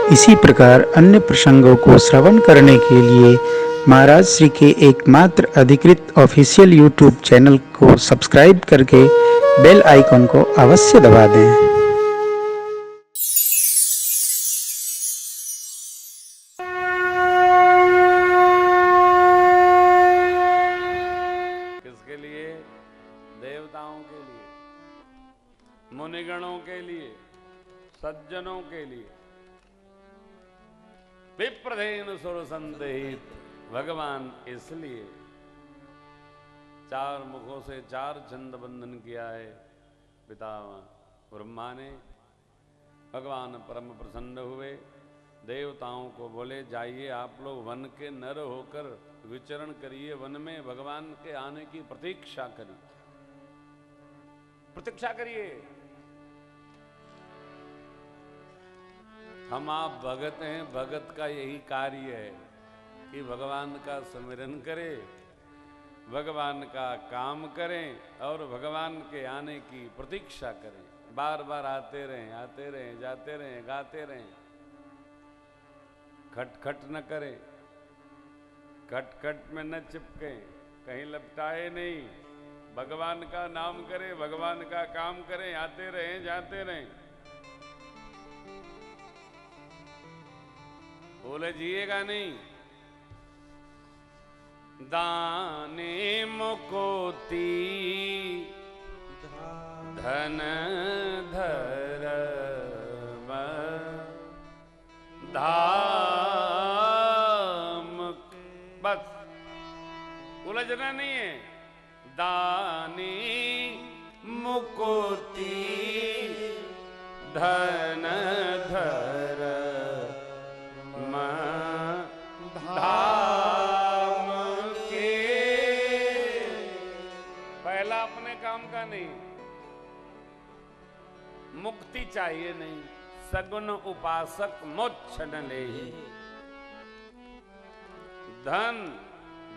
इसी प्रकार अन्य प्रसंगों को श्रवण करने के लिए महाराज श्री के एकमात्र अधिकृत ऑफिशियल यूट्यूब चैनल को सब्सक्राइब करके बेल आइकन को अवश्य दबा दें। किसके लिए? देवताओं के लिए, मुनिगणों के लिए, सज्जनों के लिए। विप्रधेनु सुर संदेहित, भगवान इसलिए चार मुखों से चार छंद बंधन किया है। पितामह ब्रह्मा ने, भगवान परम प्रसन्न हुए, देवताओं को बोले जाइए आप लोग वन के नर होकर विचरण करिए, वन में भगवान के आने की प्रतीक्षा करिए, प्रतीक्षा करिए। हम आप भगत हैं, भगत का यही कार्य है कि भगवान का स्मरण करें, भगवान का काम करें और भगवान के आने की प्रतीक्षा करें। बार बार आते रहें, आते रहें, जाते रहें, गाते रहें, खटखट न करें, खटखट में न चिपके, कहीं लपटाए नहीं, भगवान का नाम करें, भगवान का काम करें, आते रहें, जाते रहें। बोले जिएगा नहीं। दाने मुकोती धन धर्म धाम, बस उलझना नहीं है। दानी मुकोती धन धर्म धाम के। पहला अपने काम का नहीं, मुक्ति चाहिए नहीं। सगुन उपासक मोक्ष न लेहि। धन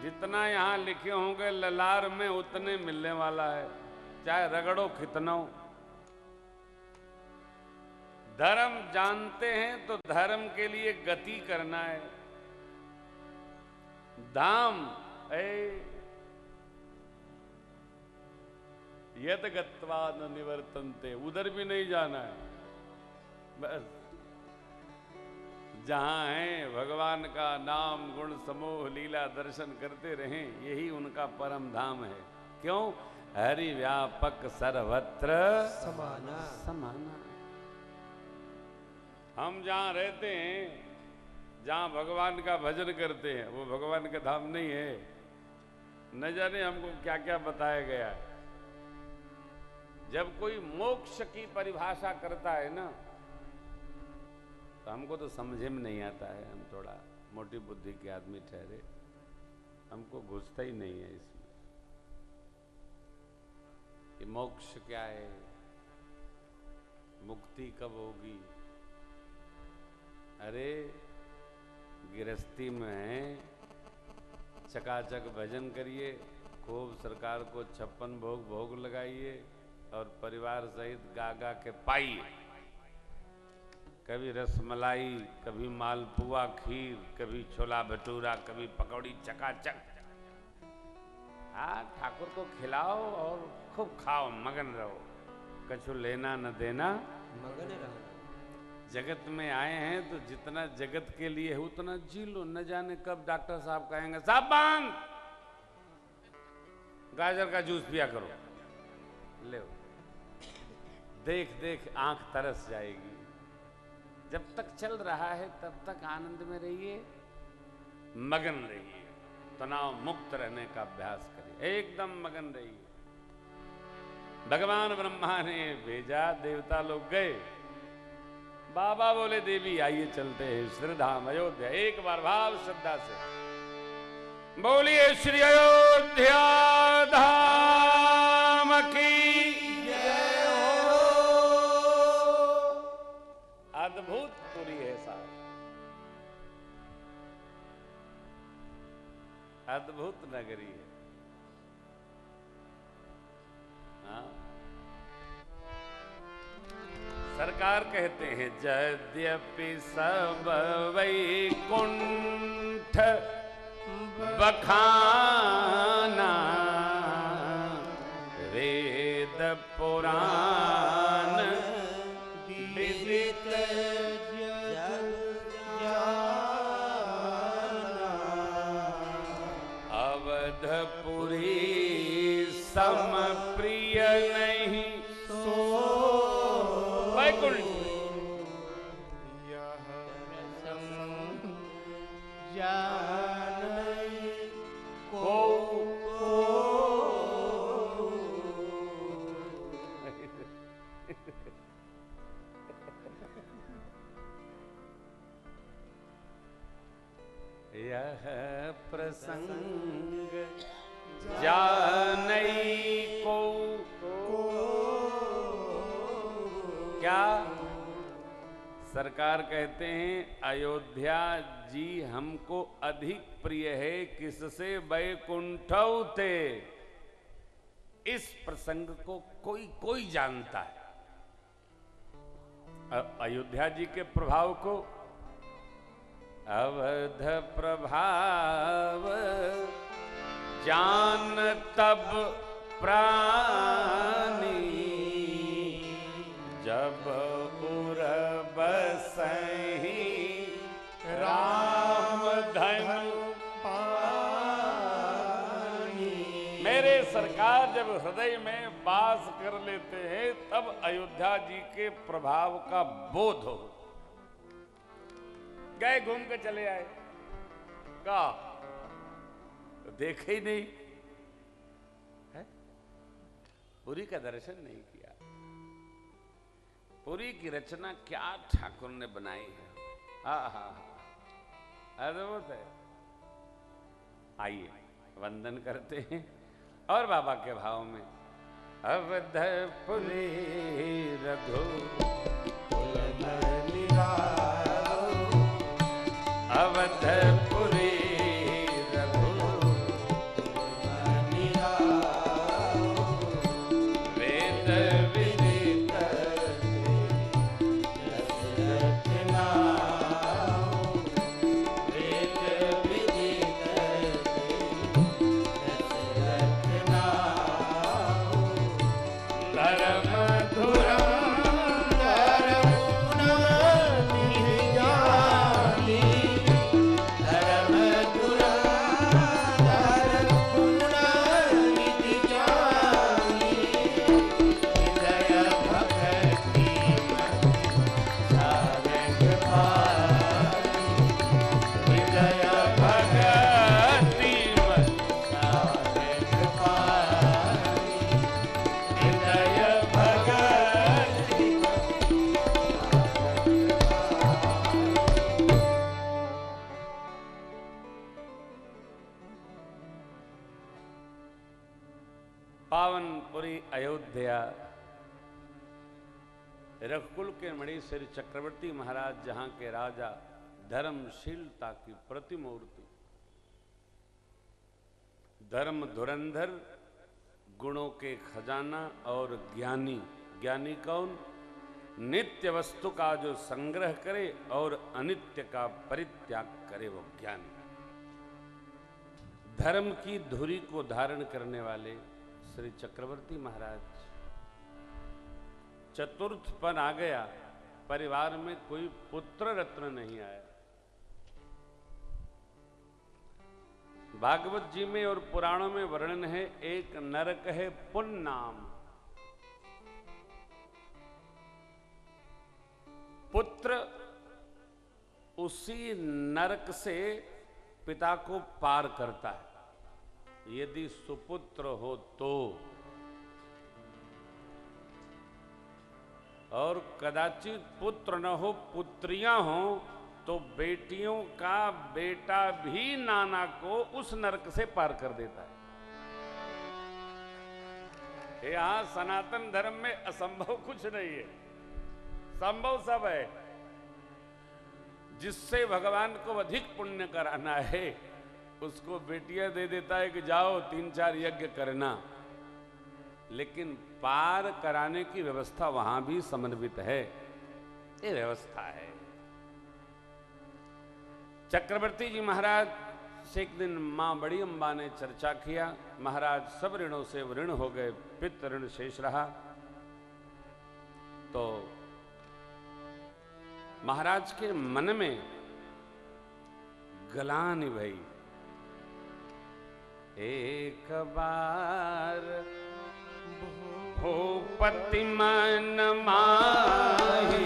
जितना यहां लिखे होंगे ललार में उतने मिलने वाला है, चाहे रगड़ो कितना। धर्म जानते हैं तो धर्म के लिए गति करना है। धाम यद गत्वा न निवर्तन्ते, उधर भी नहीं जाना है। बस जहां है भगवान का नाम गुण समूह लीला दर्शन करते रहें, यही उनका परम धाम है। क्यों? हरि व्यापक सर्वत्र समाना समाना। हम जहां रहते हैं, जहां भगवान का भजन करते हैं, वो भगवान का धाम नहीं है। न जाने हमको क्या क्या बताया गया है। जब कोई मोक्ष की परिभाषा करता है ना, तो हमको तो समझे में नहीं आता है। हम थोड़ा मोटी बुद्धि के आदमी ठहरे, हमको घुसता ही नहीं है इसमें कि मोक्ष क्या है, मुक्ति कब होगी। अरे गृहस्थी में चकाचक भजन करिए, खूब सरकार को 56 भोग भोग लगाइए और परिवार सहित गा गा के पाइए। कभी रसमलाई, कभी मालपुआ खीर, कभी छोला भटूरा, कभी पकौड़ी, चकाचक। हाँ, ठाकुर को खिलाओ और खूब खाओ, मगन रहो, कछु लेना न देना, मगन रहो। जगत में आए हैं तो जितना जगत के लिए है उतना जी लो। न जाने कब डॉक्टर साहब कहेंगे साहब बांध, गाजर का जूस पिया करो, ले। देख देख आंख तरस जाएगी। जब तक चल रहा है तब तक आनंद में रहिए, मगन रहिए, तनाव मुक्त रहने का अभ्यास करिए, एकदम मगन रहिए। भगवान ब्रह्मा ने भेजा, देवता लोग गए। बाबा बोले देवी आइए चलते हैं श्रीधाम अयोध्या। एक बार भाव श्रद्धा से बोलिए श्री अयोध्या धाम की जय हो। अद्भुत पुरी है साहब, अद्भुत नगरी है। हाँ, सरकार सरकार कहते हैं यद्यपि सब वैकुंठ बखाना, वेद पुराण विदित अवधपुरी सम प्रिय नहीं सो वैकुंठ। यह प्रसंग जानई को क्या सरकार कहते हैं अयोध्या जी हमको अधिक प्रिय है किससे, वैकुंठौ थे। इस प्रसंग को कोई कोई जानता है, अयोध्या जी के प्रभाव को। अवध प्रभाव जान तब प्राणी, जब उर बसहि राम धन पानी। मेरे सरकार जब हृदय में वास कर लेते हैं तब अयोध्या जी के प्रभाव का बोध हो। गए घूम के चले आए, का तो देखे ही नहीं है, पुरी का दर्शन नहीं किया। पुरी की रचना क्या ठाकुर ने बनाई है, अद्भुत है। आइए वंदन करते हैं और बाबा के भाव में। अवधपुरी रघु अवधपुरी रघु वेद विदित दशरथ नाम, वेद विदित दशरथ नाम। धर्म धुरम पावनपुरी अयोध्या, रघुकुल के मणि श्री चक्रवर्ती महाराज जहां के राजा, धर्मशीलता की प्रतिमूर्ति, धर्म धुरंधर, गुणों के खजाना और ज्ञानी। ज्ञानी कौन? नित्य वस्तु का जो संग्रह करे और अनित्य का परित्याग करे, वो ज्ञानी। धर्म की धुरी को धारण करने वाले श्री चक्रवर्ती महाराज। चतुर्थपन आ गया, परिवार में कोई पुत्र रत्न नहीं आया। भागवत जी में और पुराणों में वर्णन है, एक नरक है पुन्नाम, पुत्र उसी नरक से पिता को पार करता है, यदि सुपुत्र हो तो। और कदाचित पुत्र न हो, पुत्रियां हो, तो बेटियों का बेटा भी नाना को उस नरक से पार कर देता है। यहां सनातन धर्म में असंभव कुछ नहीं है, संभव सब है। जिससे भगवान को अधिक पुण्य कराना है उसको बेटियां दे देता है कि जाओ 3-4 यज्ञ करना, लेकिन पार कराने की व्यवस्था वहां भी समन्वित है। ये व्यवस्था है। चक्रवर्ती जी महाराज से एक दिन मां बड़ी अम्बा ने चर्चा किया। महाराज सब ऋणों से ऋण हो गए, पित्त ऋण शेष रहा। तो महाराज के मन में ग्लानि भई, एक बार भूपति मन माही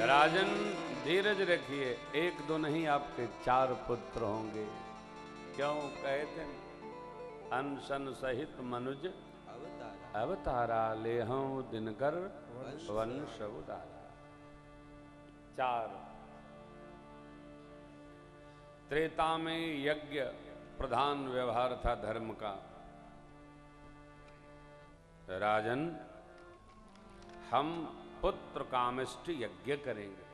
राजन धीरज रखिए, एक दो नहीं आपके 4 पुत्र होंगे। क्यों कहे थे, अनशन सहित मनुज अवतारा लेहं दिनकर वंश उदारा। 4 त्रेता में यज्ञ प्रधान व्यवहार था धर्म का। राजन हम पुत्र कामिष्ट यज्ञ करेंगे।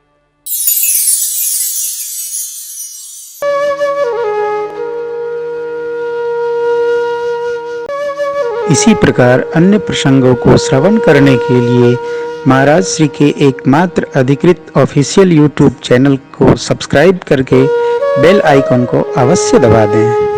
इसी प्रकार अन्य प्रसंगों को श्रवण करने के लिए महाराज श्री के एकमात्र अधिकृत ऑफिशियल यूट्यूब चैनल को सब्सक्राइब करके बेल आइकॉन को अवश्य दबा दें।